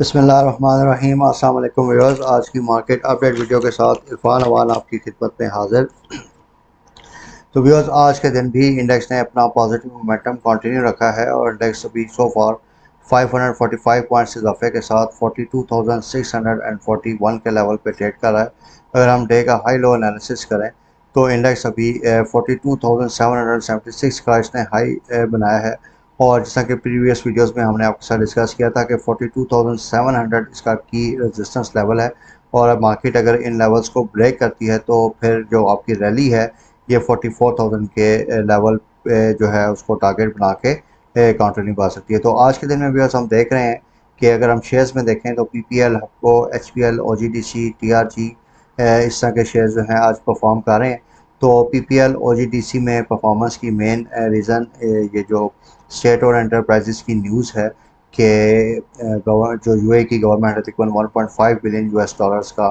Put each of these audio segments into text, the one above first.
बिस्मिल्लाहिर्रहमानिर्रहीम। अस्सलाम वालेकुम व्यूअर्स, आज की मार्केट अपडेट वीडियो के साथ इरफान अवान आपकी खिदमत में हाजिर। तो व्यूअर्स, आज के दिन भी इंडेक्स ने अपना पॉजिटिव मोमेंटम कंटिन्यू रखा है और इंडेक्स अभी सो फार 545 पॉइंट्स इजाफे के साथ 42,641 के लेवल पे ट्रेड कर रहा है। अगर हम डे का हाई लो एनालिसिस करें तो इंडेक्स अभी 42,776 का इसने हाई बनाया है। और जैसा कि प्रीवियस वीडियोस में हमने आपके साथ डिस्कस किया था कि 42,700 इसका की रेजिस्टेंस लेवल है। और मार्केट अगर इन लेवल्स को ब्रेक करती है तो फिर जो आपकी रैली है ये 44,000 के लेवल पे जो है उसको टारगेट बना के काउंटर नहीं पा सकती है। तो आज के दिन में भी हम देख रहे हैं कि अगर हम शेयर्स में देखें तो पीपीएल, हप्को, एचपीएल, ओजीडीसी, टीआरजी इस तरह के शेयर्स जो हैं आज परफॉर्म कर रहे हैं। तो पीपीएल ओजीडीसी में परफॉर्मेंस की मेन रीज़न ये जो स्टेट और एंटरप्राइजेस की न्यूज़ है कि जो यूए की गवर्नमेंट है तकरीबन 1.5 बिलियन यूएस डॉलर्स का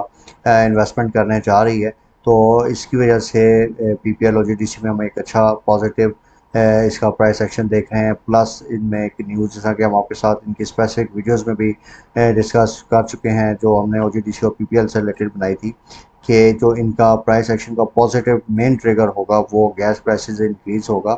इन्वेस्टमेंट करने जा रही है। तो इसकी वजह से पीपीएल ओजीडीसी में हम एक अच्छा पॉजिटिव इसका प्राइस एक्शन देख रहे हैं। प्लस इनमें एक न्यूज़ जैसा कि हम आपके साथ इनकी स्पेसिफिक वीडियोस में भी डिस्कस कर चुके हैं जो हमने ओजीडीसी और पीपीएल से रिलेटेड बनाई थी कि जो इनका प्राइस एक्शन का पॉजिटिव मेन ट्रिगर होगा वो गैस प्राइसेस इंक्रीज होगा।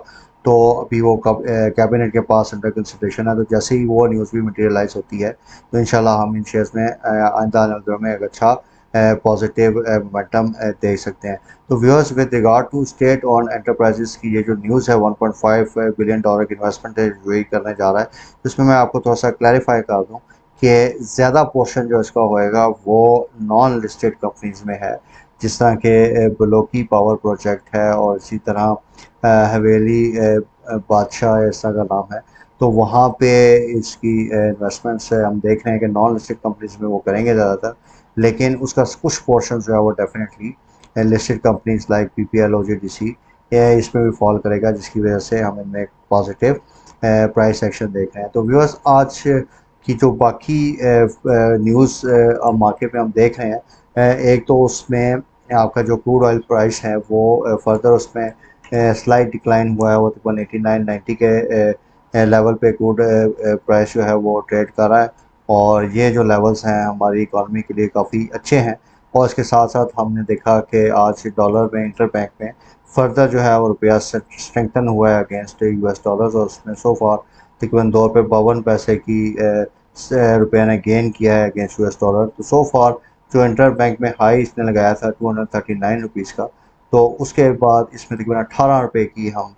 तो अभी वो कैबिनेट के पास अंडर कंसिडरेशन है। तो जैसे ही वो न्यूज़ भी मटेरियलाइज होती है तो इंशाल्लाह हम इन शेयर्स में आइंदा आने वाले दिनों में एक अच्छा पॉजिटिव मोमेंटम देख सकते हैं। तो viewers, with regard to state on enterprises की ये जो न्यूज़ है 1.5 बिलियन डॉलर की इन्वेस्टमेंट है यूएई करने जा रहा है, इसमें मैं आपको थोड़ा सा क्लैरिफाई कर दूं कि ज़्यादा पोर्शन जो इसका होएगा वो नॉन लिस्टेड कंपनीज में है, जिस तरह के ब्लोकी पावर प्रोजेक्ट है और इसी तरह हवेली बादशाह ऐसा का नाम है। तो वहाँ पे इसकी इन्वेस्टमेंट्स हम देख रहे हैं कि नॉन लिस्टेड कंपनीज में वो करेंगे ज़्यादातर, लेकिन उसका कुछ पोर्शन जो है वो definitely listed companies like PPL OGDC इसमें भी फॉल करेगा, जिसकी वजह से हम इनमें पॉजिटिव प्राइस एक्शन देख रहे हैं। तो व्यूअर्स, आज की जो बाकी न्यूज़ मार्केट में हम देख रहे हैं, एक तो उसमें आपका जो क्रूड ऑयल प्राइस है वो फर्दर उसमें स्लाइड डिक्लाइन हुआ है। वो तकरीबन 89-90 के लेवल पे क्रूड प्राइस जो है वो ट्रेड कर रहा है। और ये जो लेवल्स हैं हमारी इकॉनमी के लिए काफ़ी अच्छे हैं। और इसके साथ साथ हमने देखा कि आज डॉलर में इंटर बैंक में फर्दर जो है वो रुपया स्ट्रेंथन हुआ है अगेंस्ट यूएस डॉलर्स। और उसमें सो फार तकरीबन 2 रुपये 52 पैसे की रुपये ने गेन किया है अगेंस्ट यूएस डॉलर। तो सो फार जो इंटर बैंक में हाई इसने लगाया था 239 रुपीज़ का, तो उसके बाद इसमें तकरीबन 18 रुपये की हम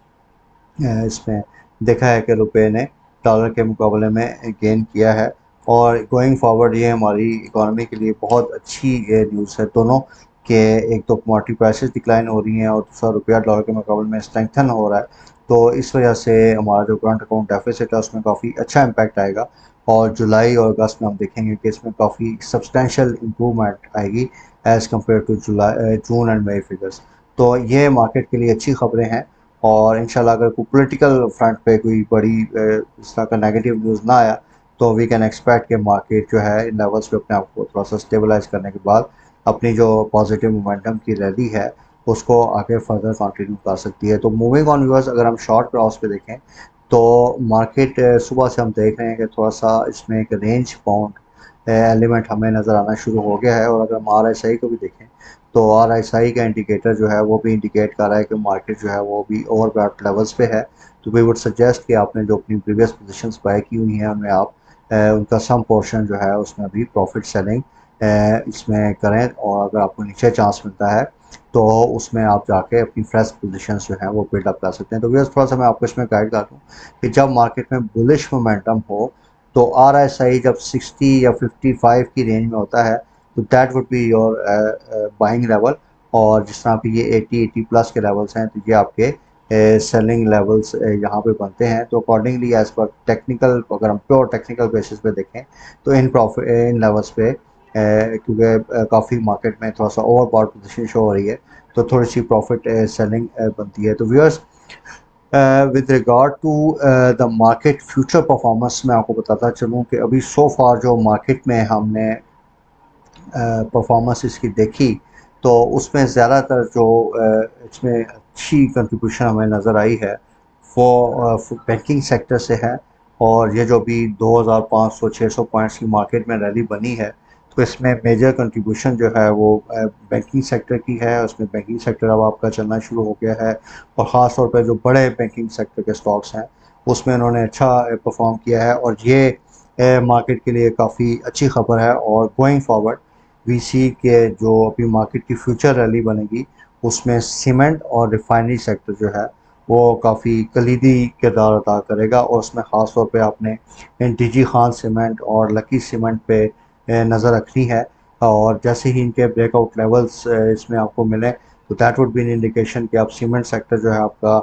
इसमें देखा है कि रुपए ने डॉलर के मुकाबले में गेन किया है। और गोइंग फॉरवर्ड ये हमारी इकॉनमी के लिए बहुत अच्छी ये न्यूज़ है दोनों के। एक तो कमोडिटी प्राइसेस डिक्लाइन हो रही हैं और दूसरा रुपया डॉलर के मुकाबले में स्ट्रेंथन हो रहा है। तो इस वजह से हमारा जो करंट अकाउंट डेफिसिट है उसमें काफ़ी अच्छा इम्पैक्ट आएगा। और जुलाई और अगस्त में हम देखेंगे कि इसमें काफ़ी सब्सटेंशियल इम्प्रूवमेंट आएगी as compare to July, June and May figures. तो ये मार्केट के लिए अच्छी खबरें हैं। और इंशाल्लाह अगर कोई पॉलिटिकल फ्रंट पे कोई बड़ी इस तरह का नेगेटिव न्यूज़ ना आया तो वी कैन एक्सपेक्ट कि मार्केट जो है इन लेवल्स पे अपने आप को थोड़ा सा स्टेबलाइज करने के बाद अपनी जो पॉजिटिव मोमेंटम की रैली है उसको आगे फर्दर कंटिन्यू कर सकती है। तो मूविंग ऑन व्यूअर्स, अगर हम शॉर्ट क्रॉस पे देखें तो मार्केट सुबह से हम देख रहे हैं कि थोड़ा सा इसमें एक रेंज बाउंड एलिमेंट हमें नज़र आना शुरू हो गया है। और अगर हम RSI को भी देखें तो RSI का इंडिकेटर जो है वो भी इंडिकेट कर रहा है कि मार्केट जो है वो भी ओवरबॉट लेवल्स पे है। तो वी वुड सजेस्ट कि आपने जो अपनी प्रीवियस पोजीशंस बाय की हुई हैं उनमें आप उनका सम पोर्शन जो है उसमें भी प्रॉफिट सेलिंग इसमें करें। और अगर आपको नीचे चांस मिलता है तो उसमें आप जाके अपनी फ्रेश पोजीशंस जो है वो बिल्डअप कर सकते हैं। तो व्यूअर्स, थोड़ा सा मैं आपको इसमें गाइड कर दूँ कि जब मार्केट में बुलिश मोमेंटम हो तो RSI जब 60 या 55 की रेंज में होता है तो that would be your buying level. और जिस तरह पे ये 80 प्लस के लेवल्स हैं तो ये आपके सेलिंग लेवल्स यहाँ पे बनते हैं। तो अकॉर्डिंगली एज पर टेक्निकल, अगर हम प्योर टेक्निकल बेसिस पे देखें तो इन लेवल्स पे क्योंकि काफ़ी मार्केट में थोड़ा सा ओवरबॉट पोजीशन शो हो रही है तो थोड़ी सी प्रॉफिट सेलिंग बनती है। तो viewers, with regard to the market future performance मैं आपको बताता चलूँ कि अभी सो फार जो मार्केट में हमने परफॉर्मेंस इसकी देखी तो उसमें ज़्यादातर जो इसमें अच्छी कंट्रीब्यूशन हमें नज़र आई है वो बैंकिंग सेक्टर से है। और ये जो भी 2500-600 पॉइंट्स की मार्केट में रैली बनी है, तो इसमें मेजर कंट्रीब्यूशन जो है वो बैंकिंग सेक्टर की है। उसमें बैंकिंग सेक्टर अब आपका चलना शुरू हो गया है, और ख़ास तौर पर जो बड़े बैंकिंग सेक्टर के स्टॉक्स हैं उसमें उन्होंने अच्छा परफॉर्म किया है, और ये मार्केट के लिए काफ़ी अच्छी खबर है। और गोइंग फॉरवर्ड वीसी के जो अभी मार्केट की फ्यूचर रैली बनेगी, उसमें सीमेंट और रिफाइनरी सेक्टर जो है वो काफ़ी कलीदी किरदार अदा करेगा, और उसमें ख़ास तौर पे आपने डीजी खान सीमेंट और लकी सीमेंट पे नज़र रखनी है। और जैसे ही इनके ब्रेकआउट लेवल्स इसमें आपको मिले, तो that would be an indication कि आप सीमेंट सेक्टर जो है आपका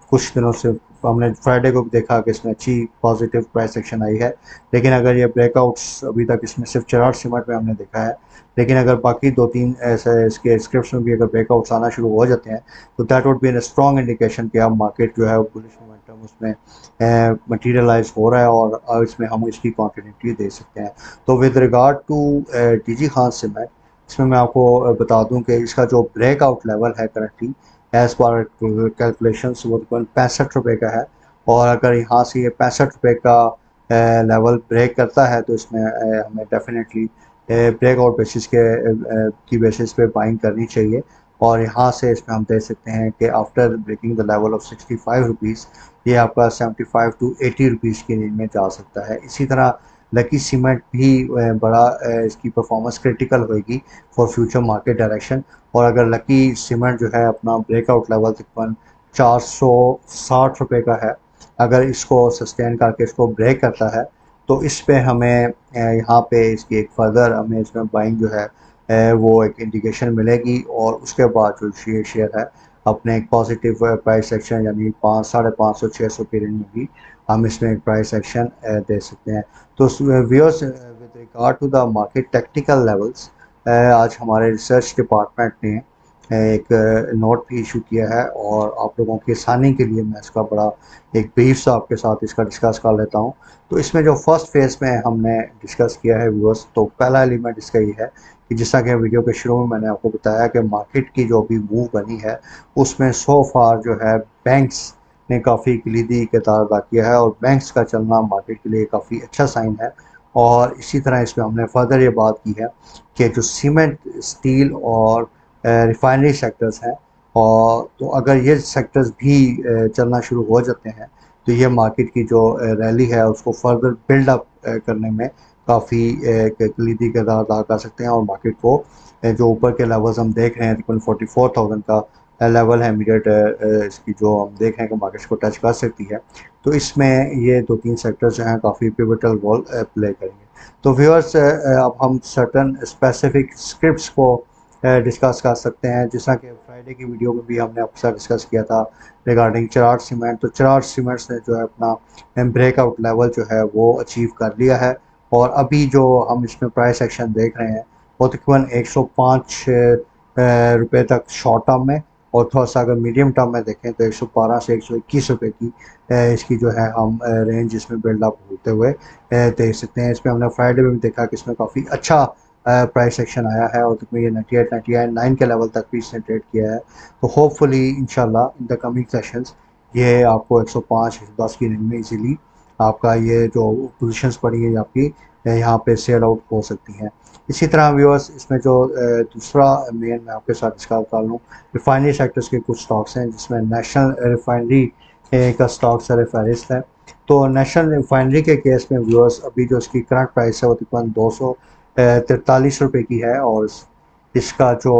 कुछ दिनों से हमने फ्राइडे को भी देखा कि इसमें अच्छी पॉजिटिव प्राइस एक्शन आई है। लेकिन अगर ये ब्रेकआउट्स अभी तक इसमें सिर्फ चिराग सीमेंट में हमने देखा है, लेकिन अगर बाकी 2-3 ऐसे इसके स्क्रिप्ट्स में भी अगर ब्रेकआउट्स आना शुरू हो जाते हैं, तो that would be an strong indication कि अब मार्केट जो है बुलिश मोमेंटम उसमें मटीरियलाइज हो रहा है, और इसमें हम इसकी कॉन्टिन्यूटी दे सकते हैं। तो with regard to DG Khan cement, इसमें मैं आपको बता दूं कि इसका जो ब्रेकआउट लेवल है करंटली एज पर कैलकुलेशंस वो तकरीबन 65 रुपये का है। और अगर यहाँ से ये 65 रुपये का लेवल ब्रेक करता है, तो इसमें हमें डेफिनेटली ब्रेकआउट बेसिस की बेसिस पे बाइंग करनी चाहिए। और यहाँ से इसमें हम देख सकते हैं कि after breaking the level of 65 rupees, ये आपका 75 to 80 रुपीज़ की रेंज में जा सकता है। इसी तरह लकी सीमेंट भी बड़ा इसकी परफॉर्मेंस क्रिटिकल होगी फॉर फ्यूचर मार्केट डायरेक्शन। और अगर लकी सीमेंट जो है अपना ब्रेकआउट लेवल तकरीबन 460 रुपये का है, अगर इसको सस्टेन करके इसको ब्रेक करता है, तो इस पे हमें यहाँ पे इसकी एक फर्दर हमें इसमें बाइंग जो है वो एक इंडिकेशन मिलेगी। और उसके बाद जो शेयर है अपने एक पॉजिटिव प्राइस एक्शन यानी 500, 550, 600 की रेंज में भी हम इसमें एक प्राइस एक्शन दे सकते हैं। तो viewers, with regard to the market technical levels, आज हमारे रिसर्च डिपार्टमेंट ने एक नोट भी इशू किया है, और आप लोगों की आसानी के लिए मैं इसका बड़ा एक ब्रीफ सा आपके साथ इसका डिस्कस कर लेता हूँ। तो इसमें जो फर्स्ट फेज़ में हमने डिस्कस किया है व्यूअर्स, तो पहला एलिमेंट इसका ये है कि जिस कि वीडियो के शुरू में मैंने आपको बताया कि मार्केट की जो भी मूव बनी है, उसमें सो फार जो है बैंक्स ने काफ़ी कलीदी किरदार अदा किया है, और बैंक्स का चलना मार्केट के लिए काफ़ी अच्छा साइन है। और इसी तरह इसमें हमने फर्दर ये बात की है कि जो सीमेंट, स्टील और रिफाइनरी सेक्टर्स हैं, और तो अगर ये सेक्टर्स भी चलना शुरू हो जाते हैं, तो ये मार्केट की जो रैली है उसको फर्दर बिल्डअप करने में काफ़ी कलीदी किरदार अदा कर सकते हैं। और मार्केट को जो ऊपर के लेवल्स हम देख रहे हैं तकरीबन 44,000 का लेवल है इमीडिएट, इसकी जो हम देख रहे हैं कि मार्केट्स को टच कर सकती है, तो इसमें ये 2-3 सेक्टर्स जो हैं काफ़ी पिवटल रोल प्ले करेंगे। तो व्यूअर्स, अब हम सर्टन स्पेसिफिक स्क्रिप्ट्स को डिस्कस कर सकते हैं, जैसा कि फ्राइडे की वीडियो में भी हमने आपके साथ डिस्कस किया था रिगार्डिंग चिराग सीमेंट। तो चिराग सीमेंट्स ने जो है अपना ब्रेकआउट लेवल जो है वो अचीव कर लिया है, और अभी जो हम इसमें प्राइस एक्शन देख रहे हैं वो तकरीबन 105 रुपये तक शॉर्ट टर्म में, और थोड़ा सा अगर मीडियम टर्म में देखें तो 112 से 121 रुपये की इसकी जो है हम रेंज इसमें बिल्डअप होते हुए देख सकते हैं। इसमें हमने फ्राइडे में भी देखा कि इसमें काफ़ी अच्छा प्राइस एक्शन आया है, और तकरीबन ये 98, 99 के लेवल तक भी इसने ट्रेड किया है। तो होपफुली इंशाल्लाह इन द कमिंग सेशंस ये आपको 105, 110 की रेंज में इजीली आपका ये जो पोजीशंस पड़ी है आपकी यहाँ पे सेल आउट हो सकती हैं। इसी तरह व्यूअर्स, इसमें जो दूसरा मेन मैं आपके साथ डिस्कस कर लूँ, रिफाइनरी सेक्टर्स के कुछ स्टॉक्स हैं, जिसमें नेशनल रिफाइनरी का स्टॉक सर फहरिस्त है। तो नेशनल रिफाइनरी के केस में व्यूअर्स, अभी जो इसकी करंट प्राइस है वो तकरीबन 243 रुपये की है, और इसका जो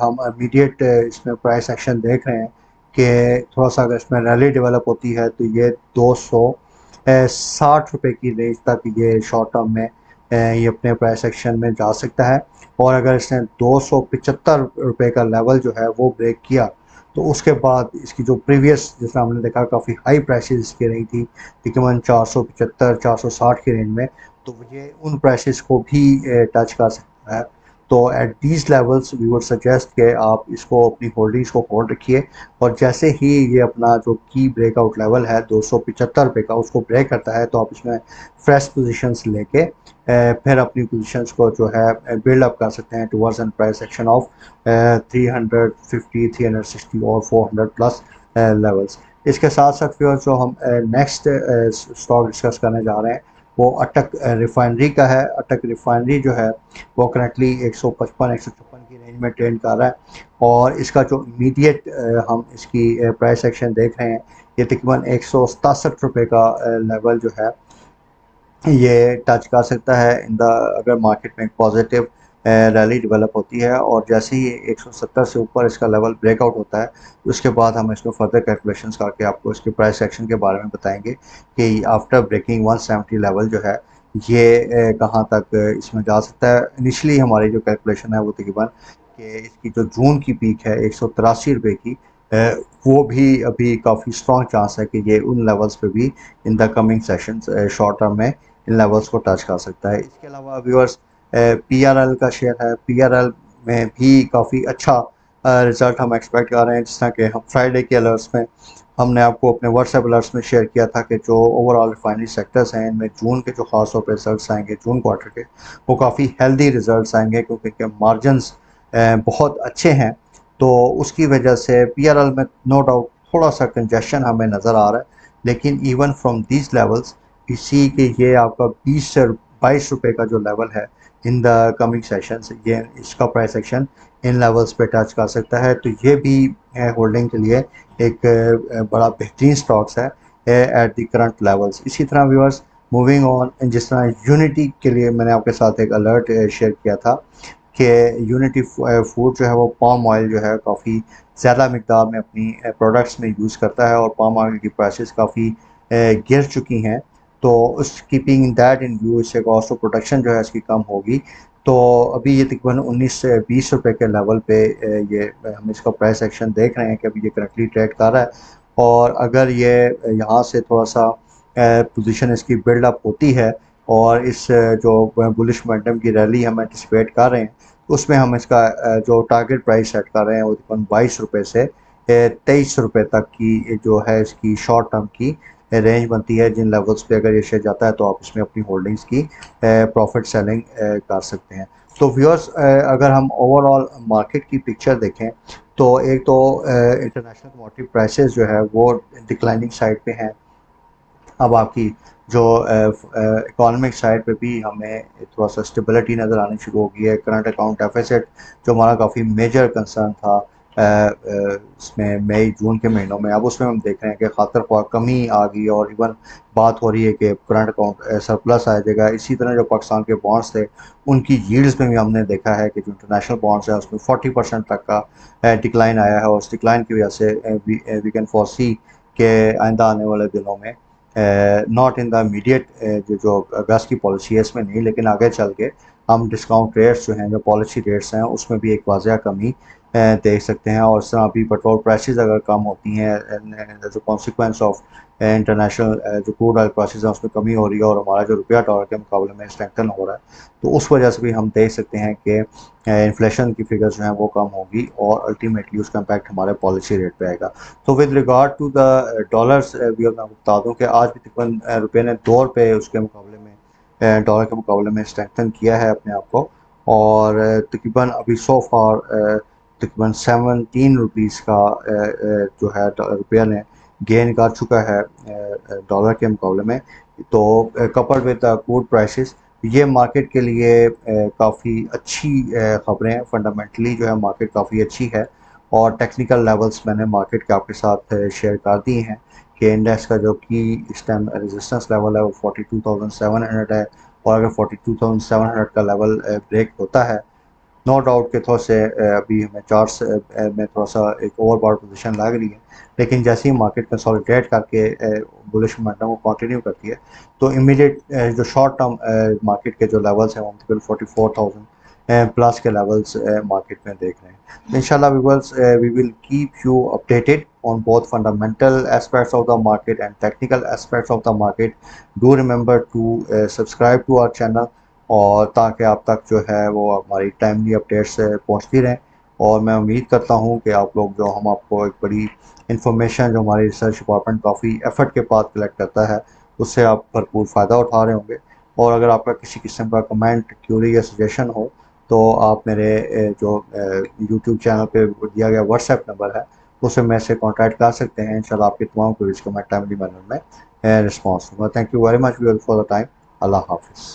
हम इमीडिएट इसमें प्राइस एक्शन देख रहे हैं कि थोड़ा सा अगर इसमें रैली डेवलप होती है, तो ये 260 रुपये की रेंज तक ये शॉर्ट टर्म में ये अपने प्राइस एक्शन में जा सकता है। और अगर इसने 275 रुपये का लेवल जो है वो ब्रेक किया, तो उसके बाद इसकी जो प्रीवियस, जिसमें हमने देखा काफ़ी हाई प्राइसेस इसकी रही थी तकरीबन 475, 460 की रेंज में, तो ये उन प्राइसेस को भी टच कर सकता है। तो at these levels we would suggest कि आप इसको अपनी होल्डिंग्स को होल्ड रखिए, और जैसे ही ये अपना जो की ब्रेकआउट लेवल है 275 रुपये का उसको ब्रेक करता है, तो आप इसमें फ्रेश पोजीशंस लेके फिर अपनी पोजीशंस को जो है बिल्डअप कर सकते हैं towards an price action of 350, 360 और 400 प्लस लेवल्स। इसके साथ साथ फिर जो हम नेक्स्ट स्टॉक डिस्कस करने जा रहे हैं वो अटक रिफाइनरी का है। अटक रिफाइनरी जो है वो करंटली 155-156 की रेंज में ट्रेड कर रहा है और इसका जो इमीडिएट हम इसकी प्राइस एक्शन देख रहे हैं ये तकरीबन 167 रुपये का लेवल जो है ये टच कर सकता है इन द अगर मार्केट में एक पॉजिटिव रैली डेवलप होती है और जैसे ही 170 से ऊपर इसका लेवल ब्रेकआउट होता है उसके बाद हम इसको फर्दर कैलकुलेशंस करके आपको इसके प्राइस एक्शन के बारे में बताएंगे कि आफ्टर ब्रेकिंग 170 लेवल जो है ये कहाँ तक इसमें जा सकता है। इनिशियली हमारी जो कैलकुलेशन है वो तकरीबन कि इसकी जो जून की पीक है 183 रुपये की, वो भी अभी काफ़ी स्ट्रॉन्ग चांस है कि ये उन लेवल्स पे भी in the coming sessions short term में इन लेवल्स को टच कर सकता है। इसके अलावा व्यूअर्स पीआरएल का शेयर है। पीआरएल में भी काफ़ी अच्छा रिजल्ट हम एक्सपेक्ट कर रहे हैं। जिस तरह कि हम फ्राइडे के अलर्ट्स में हमने आपको अपने व्हाट्सएप अलर्ट्स में शेयर किया था कि जो ओवरऑल रिफाइनरी सेक्टर्स हैं इनमें जून के जो खास तौर पर रिजल्ट आएंगे जून क्वार्टर के वो काफ़ी हेल्दी रिजल्ट आएंगे क्योंकि इनके मार्जिनस बहुत अच्छे हैं। तो उसकी वजह से पीआरएल में नो डाउट थोड़ा सा कंजेशन हमें नज़र आ रहा है, लेकिन इवन फ्रॉम दीज लेवल्स इसी के ये आपका 20 से 22 रुपये का जो लेवल है इन द कमिंग सेशंस ये इसका प्राइस एक्शन इन लेवल्स पे टच कर सकता है। तो ये भी होल्डिंग के लिए एक बड़ा बेहतरीन स्टॉक्स है एट द करंट लेवल्स। इसी तरह व्यूअर्स मूविंग ऑन, जिस तरह यूनिटी के लिए मैंने आपके साथ एक अलर्ट शेयर किया था कि यूनिटी फूड जो है वो पाम ऑयल जो है काफ़ी ज़्यादा मकदार में अपनी प्रोडक्ट्स में यूज़ करता है और पाम ऑयल की प्राइसेस काफ़ी गिर चुकी हैं। तो उस कीपिंग दैट इन व्यू इससे कॉस्ट ऑफ प्रोडक्शन जो है इसकी कम होगी। तो अभी ये तकरीबन 19 से 20 रुपये के लेवल पे ये हम इसका प्राइस एक्शन देख रहे हैं कि अभी ये करंटली ट्रेड कर रहा है और अगर ये यहाँ से थोड़ा सा पोजीशन इसकी बिल्डअप होती है और इस जो बुलिश मोमेंटम की रैली हम एंटिसिपेट कर रहे हैं उसमें हम इसका जो टारगेट प्राइस सेट कर रहे हैं वो तकरीबन 22 रुपये से 23 रुपये तक की जो है इसकी शॉर्ट टर्म की रेंज बनती है। जिन लेवल्स पे अगर ये शेयर जाता है तो आप इसमें अपनी होल्डिंग्स की प्रॉफिट सेलिंग कर सकते हैं। तो व्यूअर्स अगर हम ओवरऑल मार्केट की पिक्चर देखें तो एक तो इंटरनेशनल कमोडिटी प्राइसेस जो है वो डिक्लाइनिंग साइड पे हैं। अब आपकी जो इकोनॉमिक साइड पे भी हमें थोड़ा सा स्टेबिलिटी नज़र आनी शुरू हो गई है। करंट अकाउंट डेफिसिट जो हमारा काफ़ी मेजर कंसर्न था इसमें मई जून के महीनों में, अब उसमें हम देख रहे हैं कि खातर ख्वाह कमी आ गई और इवन बात हो रही है कि करंट अकाउंट सरप्लस आ जाएगा। इसी तरह जो पाकिस्तान के बॉन्ड्स थे उनकी यील्ड्स में भी हमने देखा है कि जो इंटरनेशनल बॉन्ड्स हैं उसमें 40% तक का डिक्लाइन आया है और उस डिक्लाइन की वजह से वी कैन फोरसी के आइंदा आने वाले दिनों में नॉट इन द इमीडिएट जो अगस्त की पॉलिसी है इसमें नहीं, लेकिन आगे चल के हम डिस्काउंट रेट्स जो हैं जो पॉलिसी रेट्स हैं उसमें भी एक वाज़ह कमी देख सकते हैं। और इस तरह अभी पेट्रोल प्राइसेस अगर कम होती हैं as a consequence of international जो क्रूड ऑयल प्राइसेस हैं उसमें कमी हो रही है और हमारा जो रुपया डॉलर के मुकाबले में स्ट्रेंथन हो रहा है, तो उस वजह से भी हम देख सकते हैं कि इन्फ्लेशन की फिगर्स जो हैं वो कम होगी और अल्टीमेटली उसका इम्पैक्ट हमारे पॉलिसी रेट पे आएगा। तो with regard to the dollars भी मैं बता दूं कि आज भी तकरीबन रुपये ने 2 रुपये उसके मुकाबले में डॉलर के मुकाबले में स्ट्रेंथन किया है अपने आप को और तकरीबन अभी सो फार तकरीबन 17 रुपीज़ का जो है रुपया ने गेन कर चुका है डॉलर के मुकाबले में। तो कपल्ड विद क्रूड प्राइसेस ये मार्केट के लिए काफ़ी अच्छी खबरें हैं। फंडामेंटली जो है मार्केट काफ़ी अच्छी है और टेक्निकल लेवल्स मैंने मार्केट के आपके साथ शेयर कर दिए हैं कि इंडेक्स का जो की इस टाइम रेजिस्टेंस लेवल है वो 42,700 है और अगर 42,700 का लेवल ब्रेक होता है नो डाउट के थोड़े से अभी हमें चार्ट्स में थोड़ा सा एक ओवरबॉट पोजीशन लग रही है, लेकिन जैसे ही मार्केट कंसोलिडेट करके बुलिश मोमेंटम को कंटिन्यू करती है तो इमीडिएट जो शॉर्ट टर्म मार्केट के जो लेवल्स हैं वो तकरीबन 44,000 प्लस के लेवल्स मार्केट में देख रहे हैं। इंशाल्लाह viewers we will keep you updated on both fundamental aspects of the market and technical aspects of the market. Do remember to subscribe to our channel और ताकि आप तक जो है वो हमारी टाइमली अपडेट्स पहुंचती रहें। और मैं उम्मीद करता हूं कि आप लोग जो हम आपको एक बड़ी इन्फॉर्मेशन जो हमारी रिसर्च डिपार्टमेंट काफ़ी एफर्ट के बाद कलेक्ट करता है उससे आप भरपूर फ़ायदा उठा रहे होंगे। और अगर आपका किसी किस्म का कमेंट क्यूरी या सजेशन हो तो आप मेरे जो यूट्यूब चैनल पे दिया गया व्हाट्सएप नंबर है तो उससे मेरे से कॉन्टैक्ट कर सकते हैं। इंशाल्लाह आपकी तमाम क्वेरीज को मैं टाइमली मैनर में रिस्पॉन्स दूंगा। Thank you very much for the time. अल्लाह हाफिज़।